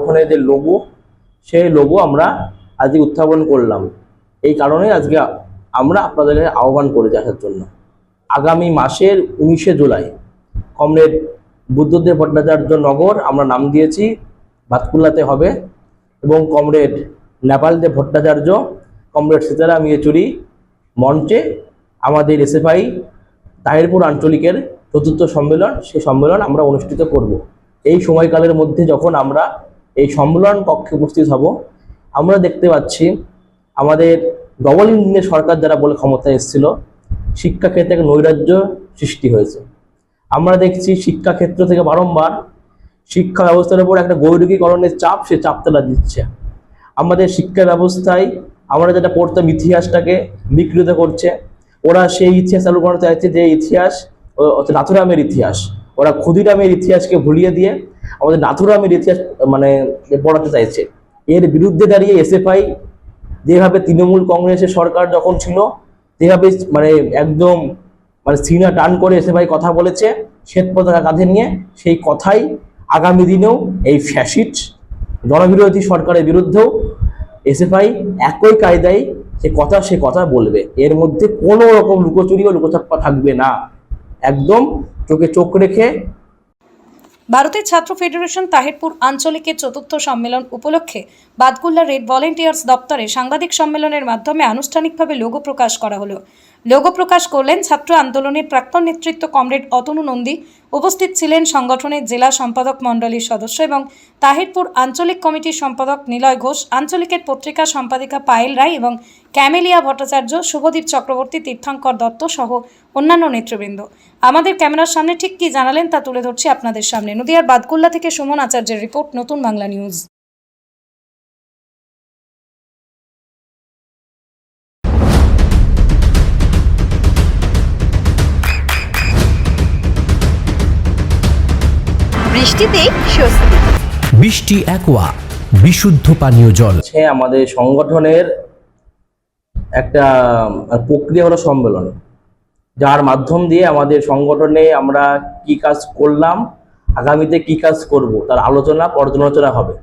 সংগঠনের যে লোগো, সেই লোগো আমরা আজকে উত্থাপন করলাম। এই কারণে আজকে আমরা আপনাদের আহ্বান করেছি আসার জন্য। আগামী মাসের 19শে জুলাই কমরেড বুদ্ধদেব ভট্টাচার্য নগর আমরা নাম দিয়েছি বাতকুল্লাতে হবে, এবং কমরেড নেপালদেব ভট্টাচার্য, কমরেড সীতারাম ইয়েচুরি মঞ্চে আমাদের এসএফআই তাহিরপুর আঞ্চলিকের চতুর্থ সম্মেলন, সেই সম্মেলন আমরা অনুষ্ঠিত করব। এই সময়কালের মধ্যে যখন আমরা এই সম্মেলন কক্ষে উপস্থিত হব, আমরা দেখতে পাচ্ছি আমাদের ডবল ইঞ্জিনের সরকার যারা বলে ক্ষমতায় এসেছিল, শিক্ষাক্ষেত্রে এক নৈরাজ্য সৃষ্টি হয়েছে। আমরা দেখছি শিক্ষাক্ষেত্র থেকে বারংবার শিক্ষা ব্যবস্থার উপর একটা গৈরিকীকরণের চাপ, সে চাপ তারা দিচ্ছে। আমাদের শিক্ষা ব্যবস্থায় আমরা যেটা পড়তাম ইতিহাসটাকে বিকৃত করছে। ওরা সেই ইতিহাস চালু করতে চাইছে যে ইতিহাস নাথুরামের ইতিহাস, ওরা ক্ষুদিরামের ইতিহাসকে ভুলিয়ে দিয়ে আমাদের নাথুরামের ইতিহাস পড়াতে চাইছে। এর বিরুদ্ধে দাঁড়িয়ে এসএফআই যেভাবে তৃণমূল কংগ্রেসের সরকার যখন ছিল, যেভাবে একদম সিনা টান করে এসএফআই কথা বলেছে শ্বেত পতাকা কাঁধে নিয়ে, সেই কথাই আগামী দিনেও এই ফ্যাসিস্ট জনবিরোধী সরকারের বিরুদ্ধেও এসএফআই একই কায়দায় সে কথা বলবে। এর মধ্যে কোনো রকম লুকোচুরি ও লুকোচাপ্পা থাকবে না, একদম চোখে চোখ রেখে। ভারতের ছাত্র ফেডারেশন তাহিরপুর আঞ্চলিকের চতুর্থ সম্মেলন উপলক্ষে বাতকুল্লা রেড ভলেন্টিয়ার্স দপ্তরে সাংবাদিক সম্মেলনের মাধ্যমে আনুষ্ঠানিকভাবে লোগো প্রকাশ করা হলো। লোগো প্রকাশ করলেন ছাত্র আন্দোলনের প্রাক্তন নেতৃত্ব কমরেড অতনু নন্দী। উপস্থিত ছিলেন সংগঠনের জেলা সম্পাদক মণ্ডলীর সদস্য এবং তাহিরপুর আঞ্চলিক কমিটির সম্পাদক নিলয় ঘোষ, আঞ্চলিকের পত্রিকা সম্পাদিকা পায়েল রায় এবং ক্যামেলিয়া ভট্টাচার্য, শুভদীপ চক্রবর্তী, তীর্থঙ্কর দত্ত সহ অন্যান্য নেতৃবৃন্দ। আমাদের ক্যামেরার সামনে ঠিক কী জানালেন তা তুলে ধরছি আপনাদের সামনে। নদিয়ার বাতকুল্লা থেকে সুমন আচার্যের রিপোর্ট, নতুন বাংলা নিউজ। বৃষ্টিতে স্বস্তি। বৃষ্টি অ্যাকোয়া, বিশুদ্ধ পানীয় জল। আমাদের সংগঠনের একটা প্রক্রিয়া হলো সম্মেলন, যার মাধ্যম দিয়ে আমাদের সংগঠনে আমরা কি কাজ করলাম, আগামীতে কি কাজ করব তার আলোচনা পর্যালোচনা হবে।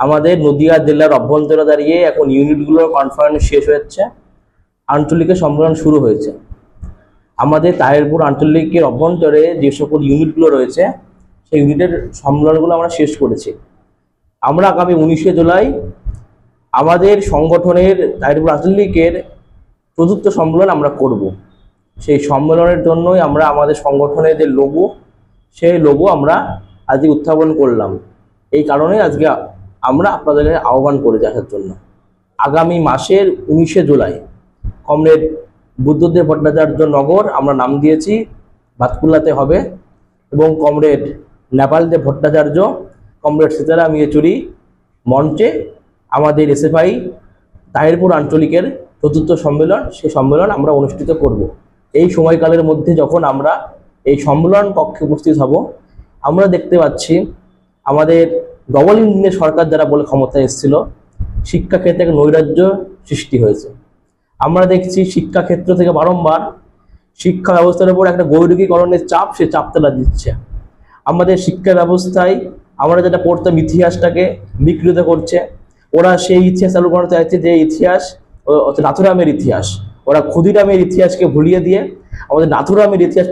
আমাদের নদিয়া জেলার অভ্যন্তরে দাঁড়িয়ে এখন ইউনিটগুলোর কনফারেন্স শেষ হচ্ছে, আঞ্চলিকের সম্মেলন শুরু হয়েছে। আমাদের তাহিরপুর আঞ্চলিকের অভ্যন্তরে যে সকল ইউনিটগুলো রয়েছে, সেই ইউনিটের সম্মেলনগুলো আমরা শেষ করেছি। আমরা আগামী 19শে জুলাই আমাদের সংগঠনের তাহিরপুর আঞ্চলিকের চতুর্থ সম্মেলন আমরা করব। সেই সম্মেলনের জন্যই আমরা আমাদের সংগঠনের যে লোগো, সেই লোগো আমরা আজকে উত্থাপন করলাম। এই কারণে আজকে আমরা আপনাদের আহ্বান করেছি আসার জন্য। আগামী মাসের 19শে জুলাই কমরেড বুদ্ধদেব ভট্টাচার্য নগর আমরা নাম দিয়েছি বাতকুল্লাতে হবে, এবং কমরেড নেপালদেব ভট্টাচার্য, কমরেড সীতারাম ইয়েচুরি মঞ্চে আমাদের এসএফআই তাহিরপুর আঞ্চলিকের চতুর্থ সম্মেলন, সেই সম্মেলন আমরা অনুষ্ঠিত করব। এই সময়কালের মধ্যে যখন আমরা এই সম্মেলন কক্ষে উপস্থিত হব, আমরা দেখতে পাচ্ছি আমাদের ডবল ইঞ্জিনের সরকার যারা বলে ক্ষমতায় এসেছিল, শিক্ষাক্ষেত্রে এক নৈরাজ্য সৃষ্টি হয়েছে। আমরা দেখছি শিক্ষাক্ষেত্র থেকে বারংবার শিক্ষা ব্যবস্থার উপর একটা গৈরিকীকরণের চাপ, সে চাপ তারা দিচ্ছে। আমাদের শিক্ষা ব্যবস্থায় আমরা যেটা পড়তাম ইতিহাসটাকে বিকৃত করছে। ওরা সেই ইতিহাস চালু করতে চাইছে যে ইতিহাস নাথুরামের ইতিহাস, ওরা ক্ষুদিরামের ইতিহাসকে ভুলিয়ে দিয়ে আমাদের নাথুরামের ইতিহাস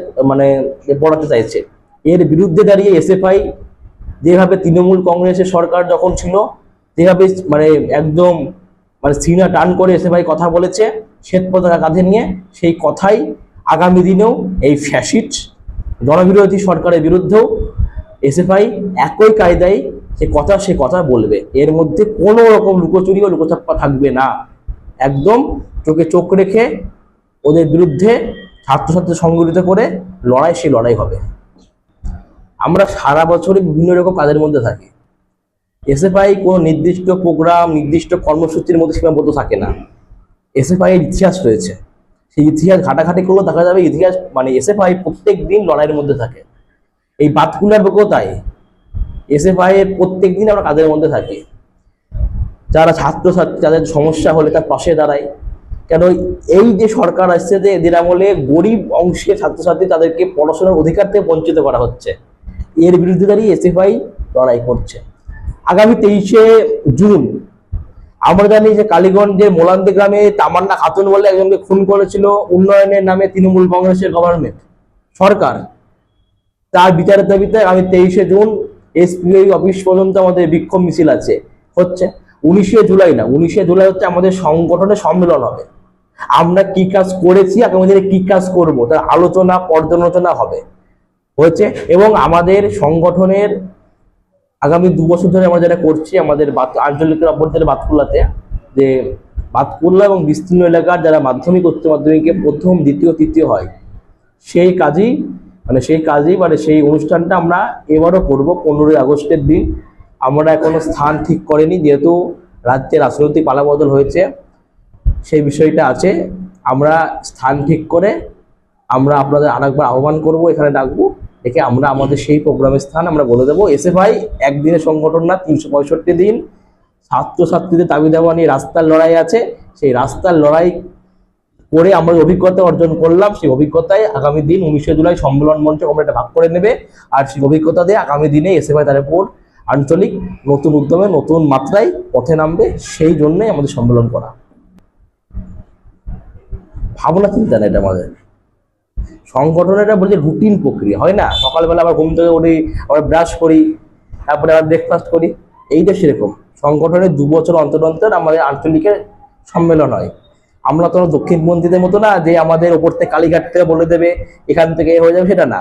পড়াতে চাইছে। এর বিরুদ্ধে দাঁড়িয়ে এসএফআই যেভাবে তৃণমূল কংগ্রেসের সরকার যখন ছিল, যেভাবে একদম সিনা টান করে এসএফআই কথা বলেছে শ্বেত পতাকা কাঁধে নিয়ে, সেই কথাই আগামী দিনেও এই ফ্যাসিস্ট জনবিরোধী সরকারের বিরুদ্ধেও এসএফআই একই কায়দায় সে কথা বলবে। এর মধ্যে কোনো রকম লুকোচুরি ও লুকোচাপ্পা থাকবে না, একদম চোখে চোখ রেখে ওদের বিরুদ্ধে ছাত্রছাত্রী সংগঠিত করে সেই লড়াই হবে। আমরা সারা বছরই বিভিন্ন রকম কাজের মধ্যে থাকি। এসএফআই কোনো নির্দিষ্ট প্রোগ্রাম, নির্দিষ্ট কর্মসূচির মধ্যে সীমাবদ্ধ থাকে না। এসএফআই এর ইতিহাস রয়েছে, সেই ইতিহাস ঘাটাঘাটি করলেও দেখা যাবে ইতিহাস এসএফআই প্রত্যেক দিন লড়াইয়ের মধ্যে থাকে। এই বাতকুল্লার বুকেও তাই, এসএফআই এর প্রত্যেক দিন আমরা কাজের মধ্যে থাকি। যারা ছাত্রছাত্রী যাদের সমস্যা হলে তার পাশে দাঁড়ায়। কেন এই যে সরকার আসছে, যে এদের আমলে গরিব অংশের ছাত্রছাত্রী তাদেরকে পড়াশোনার অধিকার থেকে বঞ্চিত করা হচ্ছে, এর বিরুদ্ধে দাঁড়িয়ে এসএফআই লড়াই করছে। আগামী 23শে জুন আমরা জানি যে কালীগঞ্জের মোলান্দি গ্রামে তামান্না খাতুন বলে একজনকে খুন করেছিল উন্নয়নের নামে তৃণমূল কংগ্রেসের গভর্নমেন্ট সরকার। তার বিচারের দাবিতে আগামী 23শে জুন এসপিআই অফিস পর্যন্ত আমাদের বিক্ষোভ মিছিল আছে হচ্ছে। 19শে জুলাই না, 19শে জুলাই হচ্ছে আমাদের সংগঠনের সম্মেলন হবে। আমরা কি কাজ করেছি, আগামী দিনে কি কাজ করব তার আলোচনা পর্যালোচনা হবে হয়েছে। এবং আমাদের সংগঠনের আগামী 2 বছর ধরে আমরা যেটা করছি, আমাদের আঞ্চলিক অভ্যন্তরে বাতকুল্লাতে, যে বাতকুল্লা এবং বিস্তীর্ণ এলাকার যারা মাধ্যমিক উচ্চ মাধ্যমিকে প্রথম দ্বিতীয় তৃতীয় হয়, সেই কাজই সেই অনুষ্ঠানটা আমরা এবারও করব 15ই আগস্টের দিন। আমরা এখনো স্থান ঠিক করিনি, যেহেতু রাজ্যে রাজনৈতিক পালাবদল হয়েছে, সেই বিষয়টা আছে। আমরা স্থান ঠিক করে আমরা আপনাদের আরেকবার আহ্বান করব, এখানে ডাকবো, দেখে আমরা আমাদের সেই প্রোগ্রামের স্থান আমরা বলে দেবো। এসএফআই একদিনের সংগঠন না, 365 দিন ছাত্রছাত্রীদের দাবি দেওয়া নিয়ে রাস্তার লড়াই আছে। সেই রাস্তার লড়াই করে আমরা অভিজ্ঞতা অর্জন করলাম, সেই অভিজ্ঞতায় আগামী দিন 19শে জুলাই সম্মেলন মঞ্চে আমরা এটা ভাগ করে নেবে। আর সেই অভিজ্ঞতা দিয়ে আগামী দিনে এসএফআই তারপর আঞ্চলিক নতুন উদ্যমে নতুন মাত্রায় পথে নামবে। সেই জন্যই আমাদের সম্মেলন করা। ভাবনা চিন্তা না, এটা আমাদের সংগঠনের এটা বলছে রুটিন প্রক্রিয়া, হয় না? সকালবেলা আবার ঘুম থেকে উঠি, আবার ব্রাশ করি, তারপরে আবার ব্রেকফাস্ট করি, এইটা সেরকম সংগঠনের 2 বছর অন্তর অন্তর আমাদের আঞ্চলিকের সম্মেলন হয়। আমরা তো দক্ষিণপন্থীদের মতো না যে আমাদের ওপর থেকে কালীঘাট থেকে বলে দেবে এখান থেকে হয়ে যাবে, সেটা না।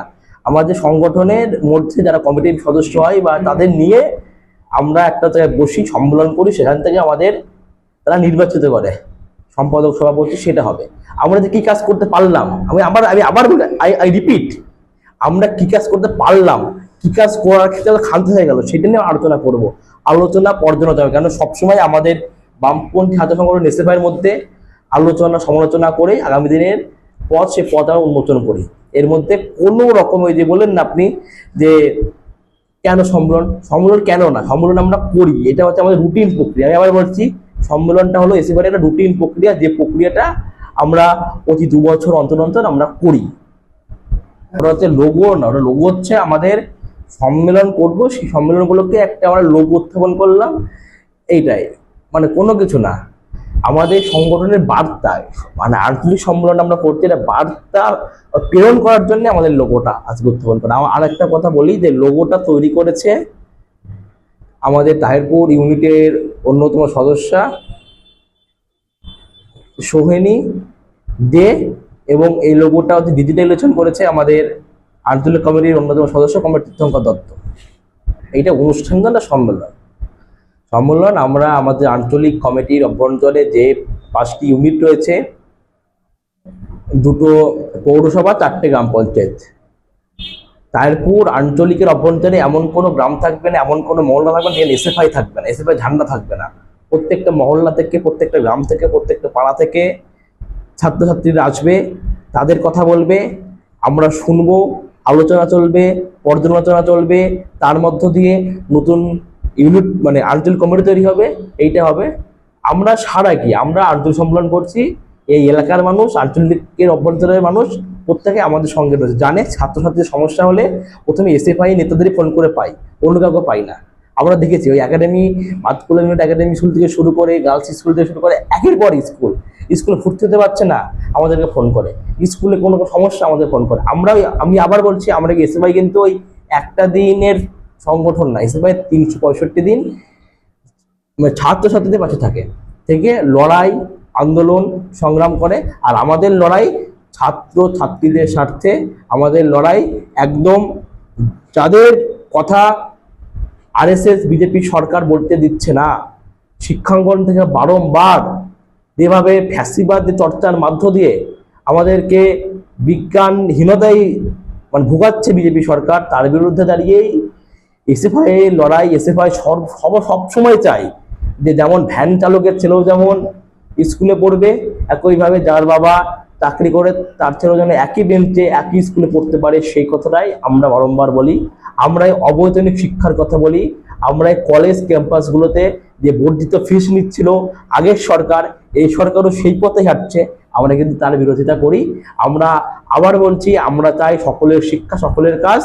আমাদের সংগঠনের মধ্যে যারা কমিটির সদস্য হয় বা তাদের নিয়ে আমরা একটা জায়গায় বসি, সম্মেলন করি, সেখান থেকে আমাদের তারা নির্বাচিত করে সম্পাদক সভাপতি, সেটা হবে। আমরা যে কি কাজ করতে পারলাম, আমি আবার রিপিট, আমরা কি কাজ করতে পারলাম, কি কাজ করার ক্ষেত্রে খান্ত হয়ে গেল, সেটা নিয়ে আলোচনা করব। আলোচনা পর্যালোচনা হবে, কারণ সবসময় আমাদের বামপন্থী ছাত্র সংগঠন এসএফআইয়ের মধ্যে আলোচনা সমালোচনা করে আগামী দিনের পথ, সে পথ আমরা উন্মোচন করি। এর মধ্যে কোনো রকম ওই যে বললেন না আপনি যে কেন সম্মেলন কেন না, সম্মেলন আমরা করি, এটা হচ্ছে আমাদের রুটিন প্রক্রিয়া। আমি আবার বলছি, সম্মেলনটা হলো এসএফআইয়ের একটা রুটিন প্রক্রিয়া, যে প্রক্রিয়াটা আমরা প্রতি 2 বছর অন্তর অন্তর আমরা করি। ওটা হচ্ছে লোগো না, ওটা লোগো হচ্ছে আমাদের সম্মেলন করব, সেই সম্মেলনগুলোকে একটা আমরা লোগো উত্থাপন করলাম, এইটাই, মানে কোনো কিছু না। আমাদের সংগঠনের বার্তা, মানে আঞ্চলিক সম্মেলন আমরা করছি, এটা বার্তা প্রেরণ করার জন্য আমাদের লোগোটা আজকে উত্থাপন করা। আর একটা কথা বলি, যে লোগোটা তৈরি করেছে আমাদের তাহিরপুর ইউনিটের অন্যতম সদস্যা সোহেনী দে, এবং এই লোগোটা হচ্ছে ডিজিটালাইজেশন করেছে আমাদের আঞ্চলিক কমিটির অন্যতম সদস্য কমরেড তীর্থঙ্কর দত্ত। এইটা অনুষ্ঠান না, সম্মেলন। আমরা আমাদের আঞ্চলিক কমিটির অভ্যন্তরে যে 5টি ইউনিট রয়েছে, 2টো পৌরসভা, 4টে গ্রাম পঞ্চায়েত, তাহিরপুর আঞ্চলিকের অভ্যন্তরে এমন কোনো গ্রাম থাকবে না, এমন কোনো মহল্লা থাকবে না যেখানে এসএফআই থাকবে না, এসএফআই ঝান্ডা থাকবে না। প্রত্যেকটা মহল্লা থেকে, প্রত্যেকটা গ্রাম থেকে, প্রত্যেকটা পাড়া থেকে ছাত্রছাত্রীরা আসবে, তাদের কথা বলবে, আমরা শুনবো, আলোচনা চলবে, পর্যালোচনা চলবে, তার মধ্য দিয়ে নতুন ইউনিট মানে আঞ্চলিক কমিটি তৈরি হবে। এইটা হবে। আমরা সারা কি আমরা আঞ্চলিক সম্মেলন করছি, এই এলাকার মানুষ, আঞ্চলিকের অভ্যন্তরের মানুষ প্রত্যেকে আমাদের সঙ্গে রয়েছে, জানে ছাত্রছাত্রীদের সমস্যা হলে প্রথমে এসএফআই নেতাদেরই ফোন করে পাই, অন্য কাউকে পাই না। আমরা দেখেছি ওই academy, Batkulla unit academy school থেকে শুরু করে, গার্লস স্কুল থেকে শুরু করে, একের পর স্কুলে ফুটতে হতে পারছে না, আমাদেরকে ফোন করে, স্কুলে কোনো সমস্যা আমাদের ফোন করে। আমি আবার বলছি, আমরা এসএফআই কিন্তু ওই একটা দিনের সংগঠন না, এসএফআই 365 দিন ছাত্রছাত্রীদের পাশে থেকে লড়াই, আন্দোলন, সংগ্রাম করে। আর আমাদের লড়াই ছাত্রছাত্রীদের স্বার্থে, আমাদের লড়াই একদম যাদের কথা আরএসএস বিজেপি সরকার বলতে দিচ্ছে না, শিক্ষাঙ্গন থেকে বারংবার যেভাবে ফ্যাসিবাদ চর্চার মধ্য দিয়ে আমাদেরকে বিজ্ঞানহীনতায় মানে ভোগাচ্ছে বিজেপি সরকার, তার বিরুদ্ধে দাঁড়িয়েই এসএফআই লড়াই। এসএফআই সবসময় চাই যে যেমন ভ্যান চালকের ছেলেও যেমন স্কুলে পড়বে, একইভাবে যার বাবা চাকরি করে তার ছেলেও যেন একই বেঞ্চে একই স্কুলে পড়তে পারে, সেই কথাটাই আমরা বারংবার বলি। আমরাই অবৈতনিক শিক্ষার কথা বলি, আমরাই কলেজ ক্যাম্পাসগুলোতে যে বর্ধিত ফিস নিচ্ছিল আগের সরকার, এই সরকারও সেই পথে হাঁটছে, আমরা কিন্তু তার বিরোধিতা করি। আমরা আবার বলছি, আমরা চাই সকলের শিক্ষা, সকলের কাজ।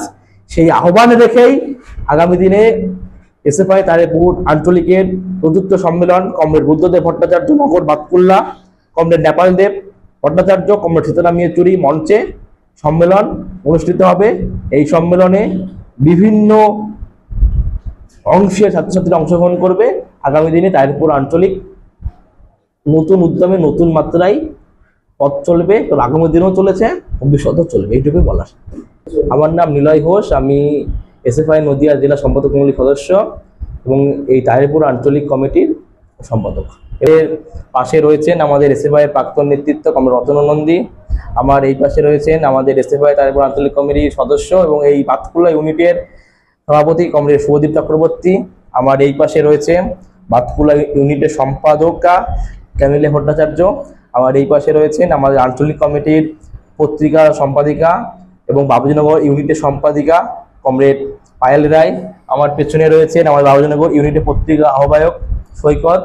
সেই আহ্বান রেখেই আগামী দিনে এসএফআই তাহেরপুর আঞ্চলিকের চতুর্থ সম্মেলন কমরেড বুদ্ধদেব ভট্টাচার্য নগর বাতকুল্লা, কমরেড নেপাল দেব ভট্টাচার্য, কমরেড সীতারাম ইয়েচুরি মঞ্চে সম্মেলন অনুষ্ঠিত হবে। এই সম্মেলনে বিভিন্ন অংশের ছাত্রছাত্রীরা অংশগ্রহণ করবে। আগামী দিনে তাহেরপুর আঞ্চলিক নতুন উদ্যমে নতুন মাত্রায় পথ চলবে, তো আগামী দিনেও চলেছে, ভবিষ্যতেও চলবে, এইটুকুই বলার। আমার নাম নিলয় ঘোষ, আমি এসএফআই নদিয়া জেলা সম্পাদক মণ্ডলীর সদস্য এবং এই তাহেরপুর আঞ্চলিক কমিটির সম্পাদক। এর পাশে রয়েছেন আমাদের এসএফআই এর প্রাক্তন নেতৃত্ব কমরেড রতন নন্দী, আমার এই পাশে রয়েছেন আমাদের এসএফআই তাহেরপুর আঞ্চলিক কমিটির সদস্য এবং এই বাতকুল্লা ইউনিটের সভাপতি কমরেড শুভদীপ চক্রবর্তী, আমার এই পাশে রয়েছে বাতকুল্লা ইউনিটের সম্পাদকা ক্যামিলিয়া ভট্টাচার্য, আমার এই পাশে রয়েছেন আমাদের আঞ্চলিক কমিটির পত্রিকা সম্পাদিকা এবং বাবুজনগর ইউনিটের সম্পাদিকা কমরেড পায়েল রায়, আমার পেছনে রয়েছেন আমার বাবুজনগর ইউনিটের পত্রিকা আহ্বায়ক সৈকত,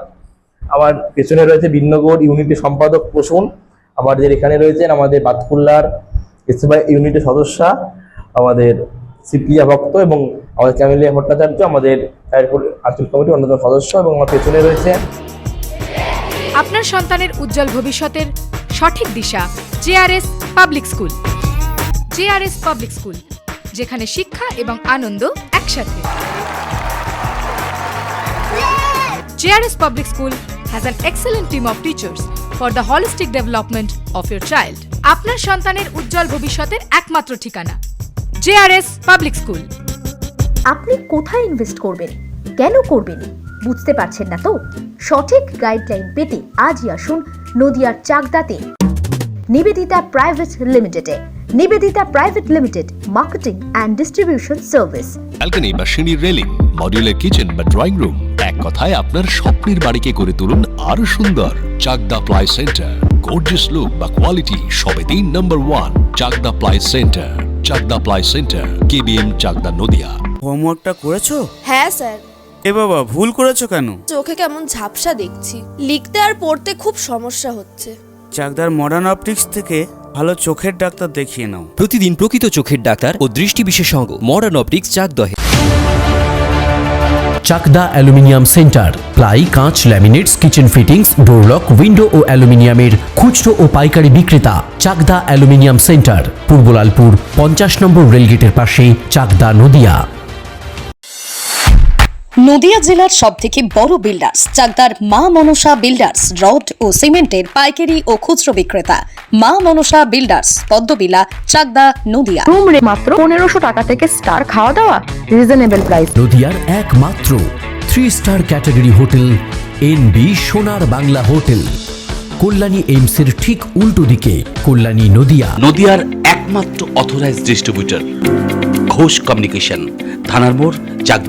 আমার পেছনে রয়েছে বিনগর ইউনিটের সম্পাদক প্রসূন, আমাদের এখানে রয়েছেন আমাদের বাতকুল্লার এসএফআই ইউনিটের সদস্যা আমাদের সিপ্রিয়া ভক্ত এবং আমাদের ক্যামিলিয়া ভট্টাচার্য, আমাদের তাহেরপুর আঞ্চলিক কমিটির অন্যতম সদস্য, এবং আমার পেছনে রয়েছে আপনার সন্তানের উজ্জ্বল ভবিষ্যতের সঠিক দিশা JRS public school. JRS public school, যেখানে শিক্ষা এবং আনন্দ একসাথে। JRS public school has an excellent team of teachers for the holistic development of your child. আপনার সন্তানের উজ্জ্বল ভবিষ্যতের একমাত্র ঠিকানা জেআরএস পাবলিক স্কুল। আপনি কোথায় ইনভেস্ট করবেন, কেন করবেন বুঝতে পারছেন না তো? সঠিক গাইডলাইন পেতে আজই আসুন নদিয়ার চাকদাতে নিবেদিতা প্রাইভেট লিমিটেডে। Nivedita private limited, marketing and distribution service. Balcony বা সিঁড়ির রেলিং, মডিউলার কিচেন বা ড্রয়িং রুম, এক কথায় আপনার স্বপ্নের বাড়িকে করে তুলুন আরো সুন্দর। Chakda ply centre, gorgeous look বা কোয়ালিটি সবে দিন number 1 Chakda ply centre. Chakda ply centre, KBM Chakda Nadia. হোমওয়ার্কটা করেছো? হ্যাঁ স্যার। এ বাবা, ভুল করেছো কেন? চোখে কেমন ঝাপসা দেখছি, লিখতে আর পড়তে খুব সমস্যা হচ্ছে। চাকদার মডার্ন অপটিক্স থেকে ভালো চোখের ডাক্তার দেখিয়ে নাও। প্রতিদিন প্রকৃত চোখের ডাক্তার ও দৃষ্টি বিশেষজ্ঞ মডার্ন অপটিক্স চাকদহে। চাকদা অ্যালুমিনিয়াম সেন্টার, প্লাই, কাঁচ, laminates, kitchen fittings, door lock, window ও অ্যালুমিনিয়ামের খুচরো ও পাইকারি বিক্রেতা। চাকদা অ্যালুমিনিয়াম সেন্টার, পূর্ব লালপুর 50 নম্বর রেলগেটের পাশে, চাকদা নদিয়া। নদিয়া জেলার সবথেকে বড় বিল্ডার্স চাকদার মা মনসা বিল্ডার্স, রড ও সিমেন্টের পাইকারি ও খুচরো বিক্রেতা। মা মনসা বিল্ডার্স, পদ্মবিলা, চাকদা, নদিয়া। রুম রে মাত্র 1500 টাকা থেকে স্টার, খাওয়া দাওয়া রিজনেবল প্রাইস। নদিয়ার একমাত্র 3 স্টার ক্যাটাগরি হোটেল এনবি সোনার বাংলা হোটেল, কল্যাণী এইমসের ঠিক উল্টো দিকে, কল্যাণী নদিয়া। নদিয়ার একমাত্র অথরাইজড ডিস্ট্রিবিউটর ঘোষ কমিউনিকেশন, থানার মোড়, চাকদা।